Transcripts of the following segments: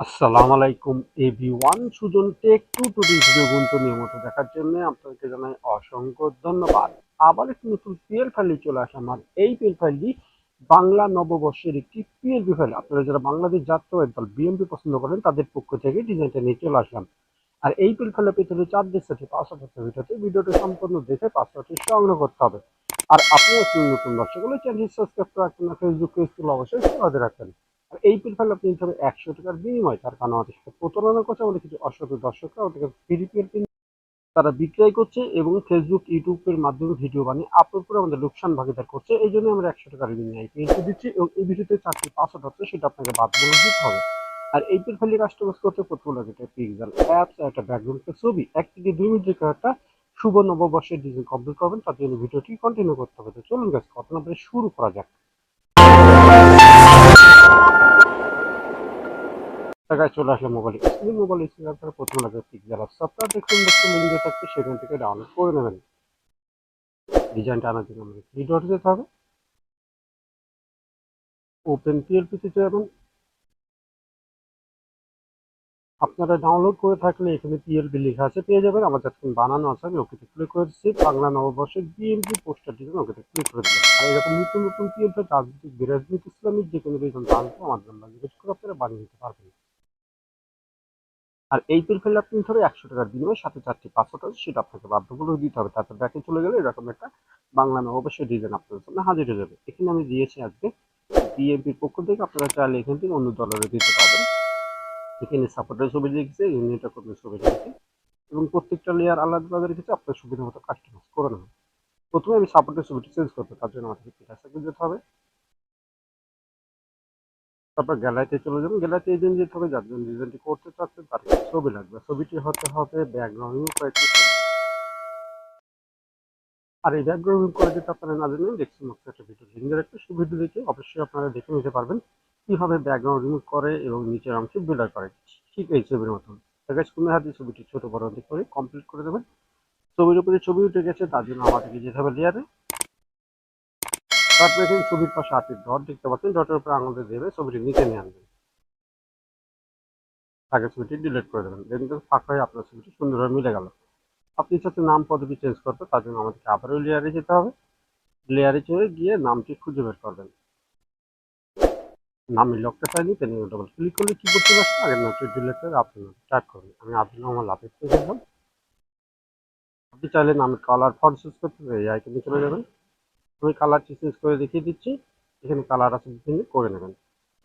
আসসালামু আলাইকুম everyone. Sujon tech টু ভিডিও গুলো নিয়মিত দেখার জন্য আপনাদেরকে জানাই অসংখ্য ধন্যবাদ। আবার একটি নতুন পিএল ফাইলে চলে আসলাম। আর এই পিএল ফাইলটি বাংলা নববর্ষের একটি পিএলপি ফাইল। আপনারা যারা বাংলাদেশ জাতীয়তাবাদী দল বিএনপি পছন্দ করেন তাদের পক্ষ থেকে ডিজাইনটা নিয়ে চলে আসলাম। আর এই পিএল ফাইলের ভিতরে 4 সাথে পাসওয়ার্ড আছে। ভিডিওটি সম্পূর্ণ দেখে পাসওয়ার্ডটি সংগ্রহ করতে হবে। আর আপনি নতুন দর্শক হলে চ্যানেলটি সাবস্ক্রাইব করে রাখবেন, ফেসবুক পেজ অবশ্যই ফলো দিয়ে রাখবেন। এই প্রোফাইল আপনি নিতে হবে 100 টাকার বিনিময়। তার কারণ আমাদের সাথে প্রতারণা করছে আমাদের কিছু অসৎ দর্শকরা ওদের ফ্রি পিএল তারা বিক্রয় করছে এবং ফেসবুক ইউটিউবের মাধ্যমে ভিডিও বানিয়ে আপলোড করে আমাদের লোকসান ভাগিদার করছে। এই জন্য আমরা 100 টাকার বিনিময়ে পিএলপি দিচ্ছি এবং এই ভিডিওতে 4টি পাসওয়ার্ড হচ্ছে সেটা আপনাকে বাধ্যতামূলক দিতে হবে। আর এই প্রোফাইলে কাস্টমাইজ করতে প্রথম লাগে একটা পিক্সেল অ্যাপস, একটা ব্যাকগ্রাউন্ডের ছবি, 1 থেকে 2 মিনিটের একটা শুভ নববর্ষের ডিজাইন কমপ্লিট করবেন। তার জন্য ভিডিওটি কন্টিনিউ করতে হবে। তো চলুন গাইস, কথা না বলে শুরু করা যাক। জায়গায় চলে আসলে মোবাইল স্ক্রিন আপনারা প্রথম লাগে পিক্সেল অ্যাপস আপনারা দেখুন লিঙ্ক দিয়ে থাকবে, সেখান থেকে ডাউনলোড করে নেবেন। ডিজাইনটা আনার জন্য আমাদের থ্রি ডট যেতে হবে, ওপেন পিএলপিতে যাবেন। আপনারা ডাউনলোড করে থাকলে এখানে পিএলপি লেখা আছে পেয়ে যাবেন। আমার যখন বানানো আছে আমি ওকেতে ক্লিক করে দিচ্ছি। বাংলা নববর্ষের বিএনপি পোস্টার ডিজাইন ওকেতে ক্লিক করে দিলাম। আর এরকম নতুন নতুন পিএলপি রাজনৈতিক বিরাজনীতি ইসলামিক যে কোনো ডিজাইন বানাবো আমার নাম্বার জিজ্ঞেস করে আপনারা বানিয়ে নিতে পারবেন। আর এই পিল ফেললে আপনি ধরে 100 টাকার বিনিময়ে সাথে 4টি পাসওয়ার্ড আছে সেটা আপনাকে বাধ্যতামূলক দিতে হবে। তারপর ব্যাকে চলে গেলে এরকম একটা বাংলা নববর্ষের ডিজাইন আপনাদের সামনে হাজির হয়ে যাবে। এখানে আমি দিয়েছি আজকে বিএনপির পক্ষ থেকে, আপনারা চাইলে এখান থেকে অন্য দলেরও দিতে পারবেন। এখানে সাপোর্টের ছবি রেখেছে, ইউনিটা কর্মীর ছবি রেখেছে এবং প্রত্যেকটা লেয়ার আলাদা আলাদা রেখেছে। আপনার সুবিধা মতো কাস্টমাইজ করে নেবেন। প্রথমে আমি সাপোর্টের ছবিটি চেঞ্জ করতে, তার জন্য আমাদেরকে পিটাসাকে যেতে হবে। তারপর গ্যালারিতে চলে যাবেন। গ্যালারিতে এই জন্য যেতে হবে যার জন্য ডিজাইনটি করতে চাচ্ছেন তার ছবি লাগবে। ছবিটি হতে হবে ব্যাকগ্রাউন্ড কয়েকটি। আর এই ব্যাকগ্রাউন্ড করে যদি আপনারা না জানেন দেখছেন একটা ভিডিও লিঙ্ক রাখবে, সেই ভিডিও দেখে অবশ্যই আপনারা দেখে নিতে পারবেন কিভাবে ব্যাকগ্রাউন্ড রিমুভ করে এবং নিচের অংশে ব্লার করে, ঠিক এই ছবির মতন। গাইস কোনো হাতে ছবিটি ছোট বড় দিক করে কমপ্লিট করে দেবেন। ছবির উপরে ছবি উঠে গেছে, তার জন্য আমাদেরকে যেতে হবে লেয়ারে। তারপরে এখানে ছবির পাশে 8টি ডট দেখতে পাচ্ছেন, ডটের উপরে আঙুল দিয়ে দেবে ছবিটি নিচে নিয়ে আনবেন। আগে ছবিটি ডিলিট করে দেবেন, দেখবেন ফাঁকা হয়ে আপনার ছবিটি সুন্দরভাবে মিলে গেল। আপনি চাচ্ছেন নাম পদবি চেঞ্জ করতে, তার জন্য আমাদেরকে আবারও লেয়ারে যেতে হবে। লেয়ারে চলে গিয়ে নামটি খুঁজে বের করবেন। নামে লকটা চাইনি পেনে ডবল ক্লিক করলে কি করতে পারছেন, আগের নামটি ডিলিট করে আপনার নাম টাইপ করবেন। আমি আব্দুল মোহাম্মদ লাফিজ পেয়ে গেলাম। আপনি চাইলে নামের কালার ফন্ট চেঞ্জ করতে এই আইকনে চলে যাবেন। আমি কালারটি চেঞ্জ করে দেখিয়ে দিচ্ছি, এখানে কালার আছে বিভিন্ন করে নেবেন।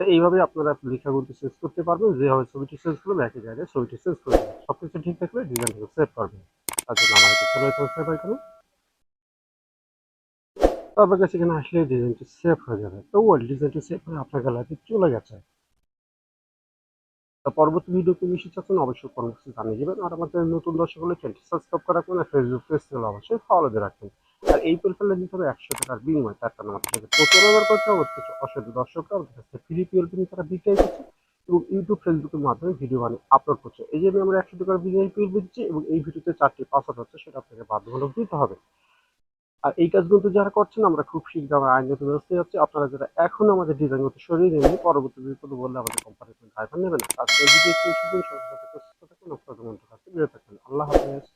তো এইভাবে আপনারা লেখাগুলো চেঞ্জ করতে পারবেন। যেভাবে ছবিটি চেঞ্জ করবেন একই জায়গায় ছবিটি চেঞ্জ করে দেবেন। সব কিছু ঠিক থাকলে ডিজাইনটাকে সেভ করবেন। তার জন্য আমার কাছে চলে যেতে হবে সেভ আইকনে। তারপর কাছে এখানে আসলে ডিজাইনটি সেভ হয়ে যাবে। তো ওই ডিজাইনটি সেভ হয়ে আপনার গ্যালারিতে চলে গেছে। তো পরবর্তী ভিডিও কি মিশে চাচ্ছেন অবশ্যই কমেন্টসে জানিয়ে দেবেন। আর আমাদের নতুন দর্শক হলে চ্যানেলটি সাবস্ক্রাইব করে রাখবেন আর ফেসবুক পেজ থেকে অবশ্যই ফলো দিয়ে রাখবেন। আর এই প্রোফাইলে দিতে হবে 100 টাকার বিনিময়। তার কারণ আমাদের সাথে প্রতারণা করছে আমাদের কিছু অসাধু দর্শকরা আমাদের কাছে ফ্রি পিএলপি নিয়ে তারা বিক্রয় করছে এবং ইউটিউব ফেসবুকের মাধ্যমে ভিডিও বানিয়ে আপলোড করছে। এই জন্য আমরা 100 টাকার বিনিময় পিএলপি দিচ্ছি এবং এই ভিডিওতে 4টি পাসওয়ার্ড হচ্ছে সেটা আপনাকে বাধ্যতামূলক দিতে হবে। আর এই কাজগুলো যারা করছেন আমরা খুব শীঘ্র আমার আইনগত ব্যবস্থায় যাচ্ছি। আপনারা যারা এখন আমাদের ডিজাইন মতো সরিয়ে নেননি পরবর্তী বিপদ বললে আমাদের কোম্পানির দায়ভার নেবেন না। আজকে এই ভিডিও সুস্থ থাকুন, আপনাদের মন্ত্র কাছে বিরত থাকুন। আল্লাহ হাফেজ।